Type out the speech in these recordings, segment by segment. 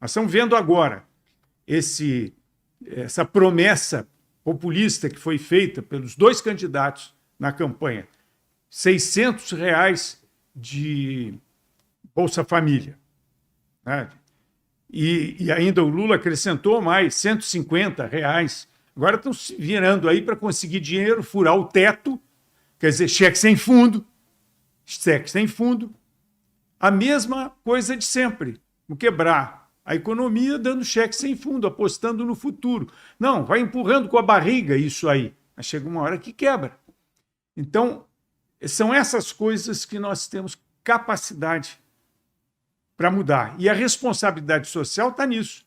Nós estamos vendo agora essa promessa populista que foi feita pelos dois candidatos na campanha, R$ 600 de Bolsa Família, né? E ainda o Lula acrescentou mais, R$ 150. Agora estão se virando aí para conseguir dinheiro, furar o teto, quer dizer, cheque sem fundo, a mesma coisa de sempre, quebrar a economia dando cheque sem fundo, apostando no futuro. Não, vai empurrando com a barriga isso aí, mas chega uma hora que quebra. Então, são essas coisas que nós temos capacidade para mudar. E a responsabilidade social está nisso.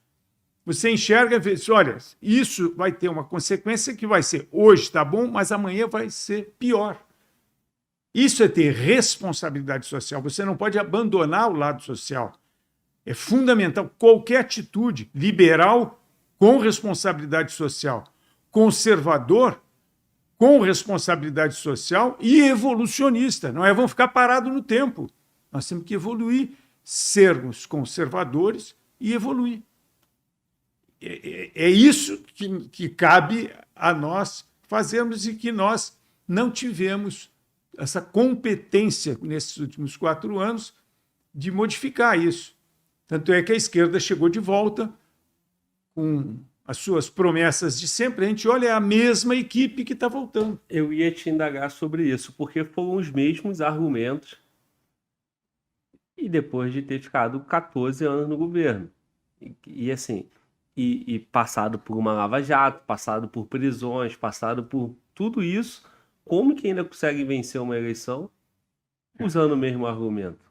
Você enxerga e vê, olha, isso vai ter uma consequência que vai ser, hoje está bom, mas amanhã vai ser pior. Isso é ter responsabilidade social. Você não pode abandonar o lado social. É fundamental qualquer atitude liberal com responsabilidade social, conservador com responsabilidade social e evolucionista. Não é vamos ficar parados no tempo. Nós temos que evoluir, sermos conservadores e evoluir. É isso que cabe a nós fazermos e que nós não tivemos essa competência nesses últimos 4 anos de modificar isso. Tanto é que a esquerda chegou de volta com as suas promessas de sempre. A gente olha, é a mesma equipe que está voltando. Eu ia te indagar sobre isso, porque foram os mesmos argumentos e depois de ter ficado 14 anos no governo. E assim, e passado por uma lava-jato, passado por prisões, passado por tudo isso, como que ainda consegue vencer uma eleição usando o mesmo argumento?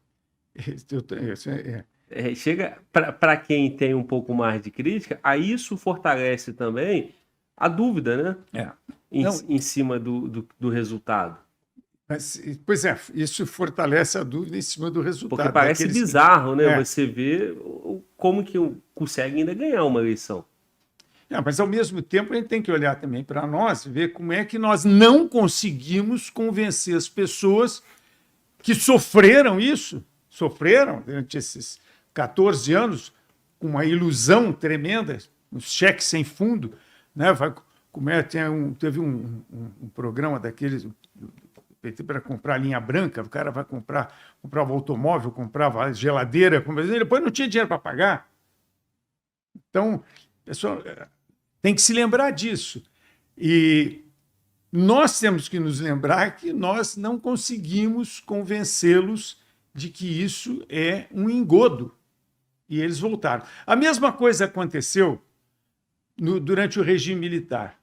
Chega para quem tem um pouco mais de crítica, aí isso fortalece também a dúvida, né? Em cima do resultado. Mas, pois é, isso fortalece a dúvida em cima do resultado. Porque parece bizarro, né? Você vê como que consegue ainda ganhar uma eleição. Mas, ao mesmo tempo, a gente tem que olhar também para nós e ver como é que nós não conseguimos convencer as pessoas que sofreram durante esses 14 anos, com uma ilusão tremenda, um cheque sem fundo, né? Teve um programa daqueles para comprar linha branca, o cara vai comprava automóvel, comprava geladeira, depois não tinha dinheiro para pagar. Então, pessoal, tem que se lembrar disso. E nós temos que nos lembrar que nós não conseguimos convencê-los de que isso é um engodo. E eles voltaram. A mesma coisa aconteceu durante o regime militar.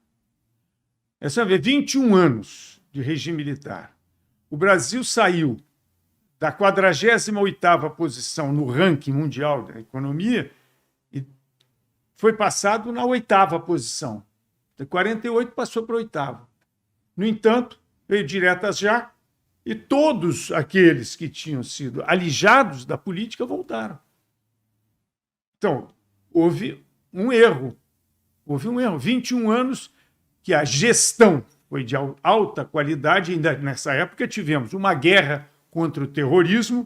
É só ver, 21 anos de regime militar. O Brasil saiu da 48ª posição no ranking mundial da economia e foi passado na 8ª posição. De 48 passou para a 8ª. No entanto, veio diretas já e todos aqueles que tinham sido alijados da política voltaram. Então, houve um erro. 21 anos que a gestão foi de alta qualidade. Ainda nessa época tivemos uma guerra contra o terrorismo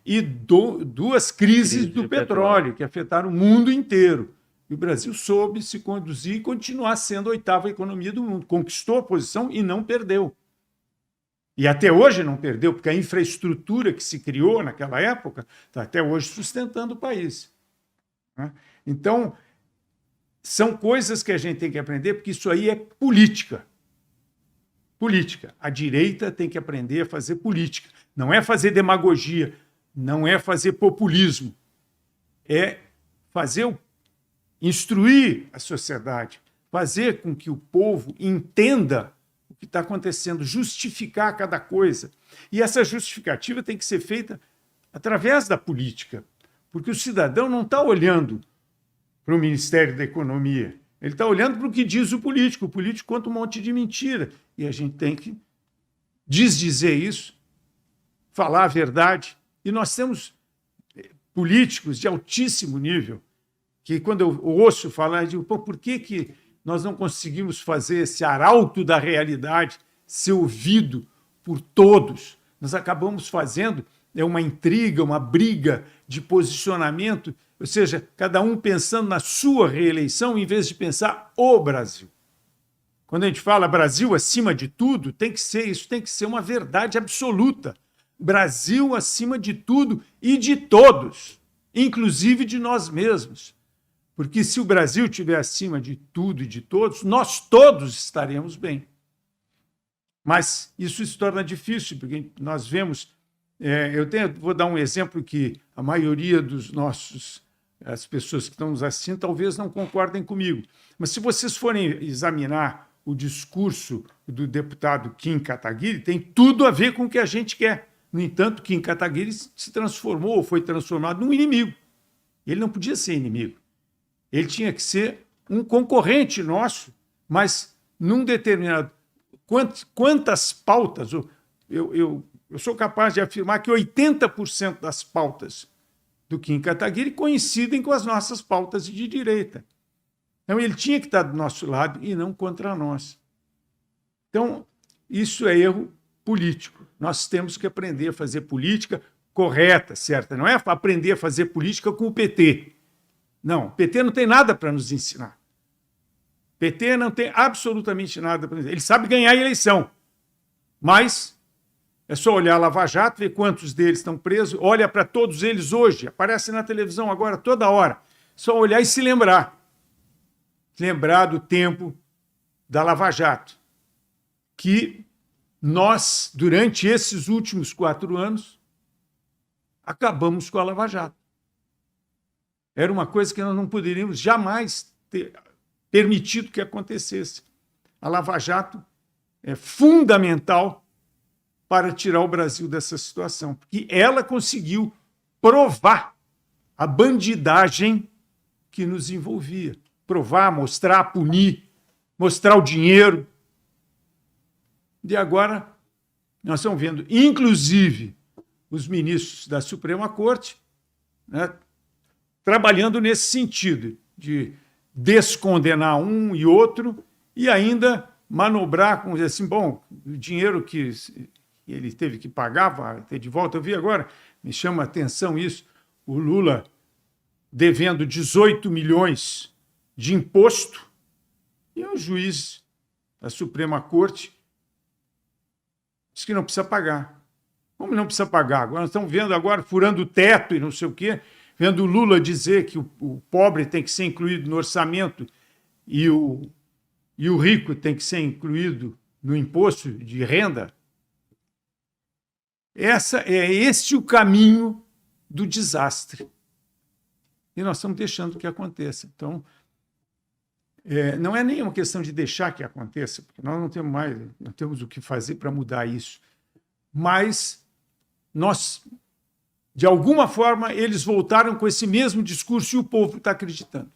e 2 crises do petróleo que afetaram o mundo inteiro. E o Brasil soube se conduzir e continuar sendo a 8ª economia do mundo. Conquistou a posição e não perdeu. E até hoje não perdeu, porque a infraestrutura que se criou naquela época está até hoje sustentando o país. Então, são coisas que a gente tem que aprender, porque isso aí é política. Política. A direita tem que aprender a fazer política. Não é fazer demagogia, não é fazer populismo. É instruir a sociedade, fazer com que o povo entenda o que está acontecendo, justificar cada coisa. E essa justificativa tem que ser feita através da política, porque o cidadão não está olhando para o Ministério da Economia, ele está olhando para o que diz o político conta um monte de mentira, e a gente tem que desdizer isso, falar a verdade. E nós temos políticos de altíssimo nível, que quando eu ouço falar, eu digo, por que nós não conseguimos fazer esse arauto da realidade ser ouvido por todos? Nós acabamos fazendo uma intriga, uma briga de posicionamento Ou seja, cada um pensando na sua reeleição em vez de pensar o Brasil. Quando a gente fala Brasil acima de tudo, isso tem que ser uma verdade absoluta. Brasil acima de tudo e de todos, inclusive de nós mesmos. Porque se o Brasil estiver acima de tudo e de todos, nós todos estaremos bem. Mas isso se torna difícil, porque nós vemos... vou dar um exemplo que a maioria as pessoas que estão nos assistindo talvez não concordem comigo. Mas se vocês forem examinar o discurso do deputado Kim Kataguiri, tem tudo a ver com o que a gente quer. No entanto, Kim Kataguiri se transformou, ou foi transformado num inimigo. Ele não podia ser inimigo. Ele tinha que ser um concorrente nosso, mas num determinado... Quantas pautas... Eu sou capaz de afirmar que 80% das pautas do Kim Kataguiri coincidem com as nossas pautas de direita. Então, ele tinha que estar do nosso lado e não contra nós. Então, isso é erro político. Nós temos que aprender a fazer política correta, certa. Não é aprender a fazer política com o PT. Não, o PT não tem nada para nos ensinar. O PT não tem absolutamente nada para nos ensinar. Ele sabe ganhar a eleição, mas é só olhar a Lava Jato, ver quantos deles estão presos, olha para todos eles hoje, aparece na televisão agora toda hora. Só olhar e se lembrar. Lembrar do tempo da Lava Jato, que nós, durante esses últimos 4 anos, acabamos com a Lava Jato. Era uma coisa que nós não poderíamos jamais ter permitido que acontecesse. A Lava Jato é fundamental para tirar o Brasil dessa situação, porque ela conseguiu provar a bandidagem que nos envolvia. Provar, mostrar, punir, mostrar o dinheiro. E agora nós estamos vendo, inclusive, os ministros da Suprema Corte, né, trabalhando nesse sentido, de descondenar um e outro e ainda manobrar com dizer assim, bom, o dinheiro que ele teve que pagar, vai ter de volta. Eu vi agora, me chama a atenção isso, o Lula devendo 18 milhões de imposto, e o juiz da Suprema Corte diz que não precisa pagar. Como não precisa pagar? Agora nós estamos vendo agora, furando o teto e não sei o quê, vendo o Lula dizer que o pobre tem que ser incluído no orçamento e o rico tem que ser incluído no imposto de renda. Esse o caminho do desastre. E nós estamos deixando que aconteça. Então, não é nem uma questão de deixar que aconteça, porque nós não temos o que fazer para mudar isso. Mas nós, de alguma forma, eles voltaram com esse mesmo discurso e o povo está acreditando.